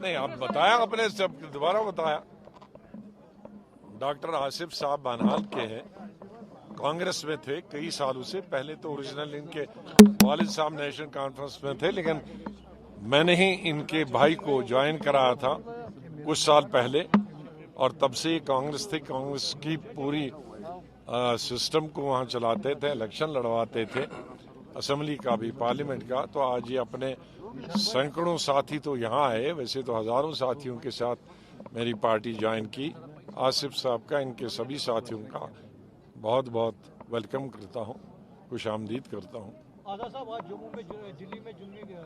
नहीं, आप बताया अपने सब, दोबारा बताया। डॉक्टर आसिफ साहब बनहाल के हैं, कांग्रेस में थे कई सालों से। पहले तो ओरिजिनल इनके वालिद साहब नेशनल कॉन्फ्रेंस में थे, लेकिन मैंने ही इनके भाई को ज्वाइन कराया था कुछ साल पहले, और तब से ये कांग्रेस थी। कांग्रेस की पूरी सिस्टम को वहाँ चलाते थे, इलेक्शन लड़वाते थे, असेंबली का भी, पार्लियामेंट का। तो आज ये अपने सैकड़ों साथी तो यहाँ आए, वैसे तो हजारों साथियों के साथ मेरी पार्टी ज्वाइन की। आसिफ साहब का, इनके सभी साथियों का बहुत बहुत वेलकम करता हूँ, खुश आमदीद करता हूँ। आज़ाद साहब, आज जम्मू में दिल्ली में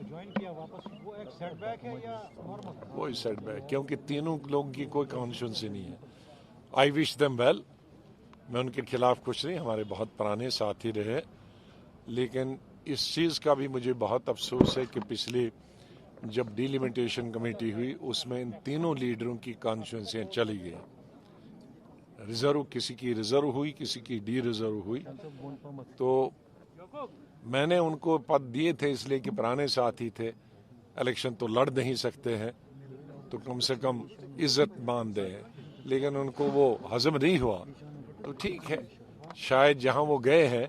ज्वाइन किया वापस, वो एक सेटबैक है या नॉर्मल? कोई सेटबैक, क्योंकि तीनों लोगों की कोई कॉन्शियस नहीं है। I wish them well. मैं उनके खिलाफ कुछ नहीं, हमारे बहुत पुराने साथी रहे, लेकिन इस चीज़ का भी मुझे बहुत अफसोस है कि पिछले जब डिलिमिटेशन कमेटी हुई उसमें इन तीनों लीडरों की कॉन्स्टिट्यूंसियां चली गई। रिजर्व, किसी की रिजर्व हुई, किसी की डी रिजर्व हुई। तो मैंने उनको पद दिए थे इसलिए कि पुराने साथी थे, इलेक्शन तो लड़ नहीं सकते हैं, तो कम से कम इज्जत मान दें, लेकिन उनको वो हजम नहीं हुआ। तो ठीक है, शायद जहां वो गए हैं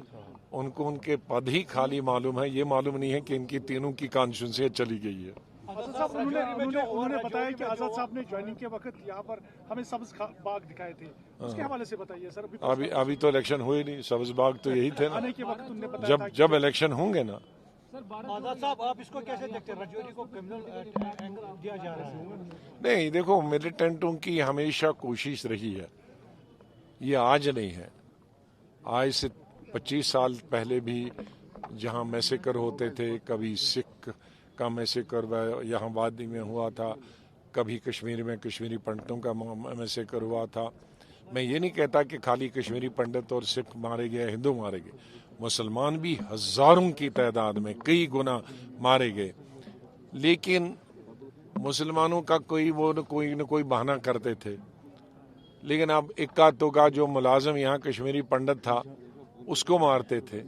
उनको उनके पद ही खाली मालूम है, ये मालूम नहीं है कि इनकी तीनों की कॉन्स्टिट्यूंसी चली गई है। आज़ाद साहब, उन्होंने बताया कि आज़ाद साहब ने ज्वाइनिंग के वक्त यहाँ पर हमें सब्ज बाग दिखाए थे, उसके हवाले से बताइए सर। अभी तो इलेक्शन हुए नहीं, सब्ज बाग तो यही थे ना। आने के वक्त उन्होंने बताया जब इलेक्शन होंगे ना। आज़ाद साहब, आप इसको कैसे देखते हैं? रजौरी को क्रिमिनल एंगल दिया जा रहा है? नहीं, देखो, मिलिटेंटों की हमेशा कोशिश रही है, ये आज नहीं है। आज से 25 साल पहले भी जहां मैसेकर होते थे, कभी सिख का मैसेकर यहाँ वादी में हुआ था, कभी कश्मीर में कश्मीरी पंडितों का मैसेकर हुआ था। मैं ये नहीं कहता कि खाली कश्मीरी पंडित और सिख मारे गए, हिंदू मारे गए, मुसलमान भी हजारों की तादाद में कई गुना मारे गए। लेकिन मुसलमानों का कोई न कोई बहाना करते थे। लेकिन अब इक्का दुक्का जो मुलाजिम यहाँ कश्मीरी पंडित था उसको मारते थे।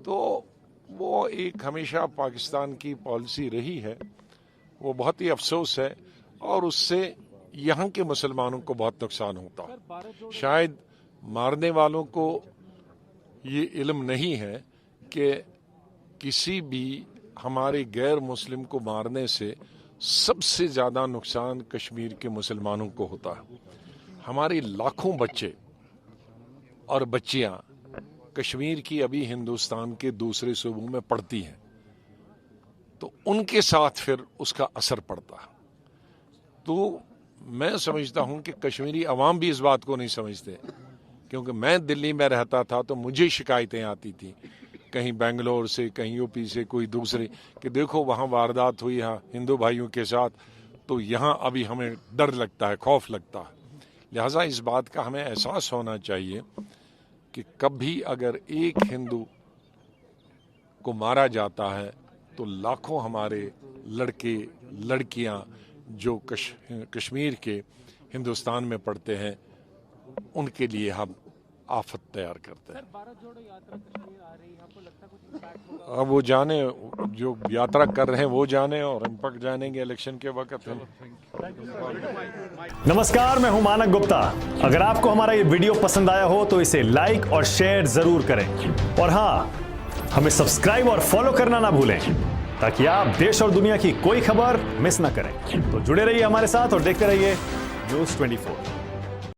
तो वो एक हमेशा पाकिस्तान की पॉलिसी रही है, वो बहुत ही अफसोस है, और उससे यहाँ के मुसलमानों को बहुत नुकसान होता है। शायद मारने वालों को ये इल्म नहीं है कि किसी भी हमारे गैर मुस्लिम को मारने से सबसे ज़्यादा नुकसान कश्मीर के मुसलमानों को होता है। हमारे लाखों बच्चे और बच्चियां कश्मीर की अभी हिंदुस्तान के दूसरे सूबों में पढ़ती हैं, तो उनके साथ फिर उसका असर पड़ता है। तो मैं समझता हूं कि कश्मीरी अवाम भी इस बात को नहीं समझते, क्योंकि मैं दिल्ली में रहता था तो मुझे शिकायतें आती थी, कहीं बेंगलोर से, कहीं यूपी से, कोई दूसरे, कि देखो वहां वारदात हुई है हिंदू भाइयों के साथ, तो यहां अभी हमें डर लगता है, खौफ लगता है। लिहाजा इस बात का हमें एहसास होना चाहिए कि कभी अगर एक हिंदू को मारा जाता है तो लाखों हमारे लड़के लड़कियां जो कश्मीर के हिंदुस्तान में पढ़ते हैं, उनके लिए हम आफत तैयार करते हैं। भारत जोड़ो यात्रा कश्मीर आ रही है, आपको लगता है कुछ इम्पैक्ट होगा? अब वो जाने, जो यात्रा कर रहे हैं वो जाने, और हम पक जानेंगे इलेक्शन के वक्त। नमस्कार, मैं हूं मानक गुप्ता। अगर आपको हमारा ये वीडियो पसंद आया हो तो इसे लाइक और शेयर जरूर करें, और हाँ, हमें सब्सक्राइब और फॉलो करना ना भूलें, ताकि आप देश और दुनिया की कोई खबर मिस ना करें। तो जुड़े रहिए हमारे साथ और देखते रहिए News 24।